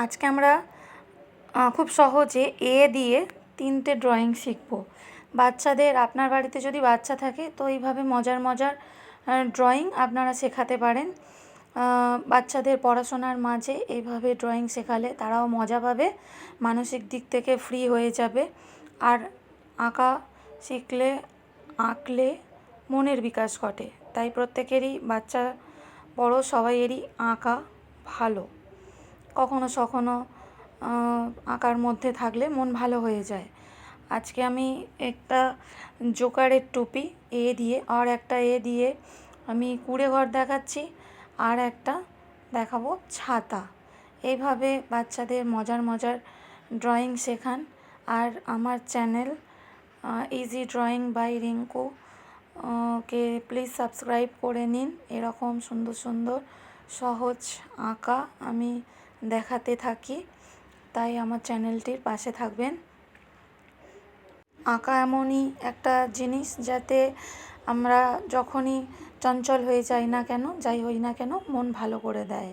আজকে আমরা খুব সহজে এ দিয়ে 3টে ড্রয়িং শিখব। বাচ্চাদের, আপনার বাড়িতে যদি বাচ্চা থাকে তো এইভাবে মজার মজার ড্রয়িং আপনারা শেখাতে পারেন। বাচ্চাদের পড়াশোনার মাঝে এইভাবে ড্রয়িং শেখালে তারাও মজা পাবে, মানসিক দিক থেকে ফ্রি হয়ে যাবে। আর আঁকা শিখলে, আঁকলে মনের বিকাশ ঘটে। তাই প্রত্যেকেরই, বাচ্চা বড় সবাইয়েরই আঁকা ভালো। কখনো সখনো আঁকার মধ্যে থাকলে মন ভালো হয়ে যায়। আজকে আমি একটা জোকারের টুপি এ দিয়ে, আর একটা এ দিয়ে আমি কুঁড়ে ঘর দেখাচ্ছি, আর একটা দেখাবো ছাতা। এইভাবে বাচ্চাদের মজার মজার ড্রয়িং শেখান। আর আমার channel easy drawing by Rinku কে প্লিজ সাবস্ক্রাইব করে নিন। এরকম সুন্দর সুন্দর সহজ আঁকা আমি দেখাতে থাকি, তাই আমার চ্যানেলটির পাশে থাকবেন। আঁকা এমনই একটা জিনিস যাতে আমরা যখনই চঞ্চল হয়ে যাই না কেন, যাই হই না কেন, মন ভালো করে দেয়।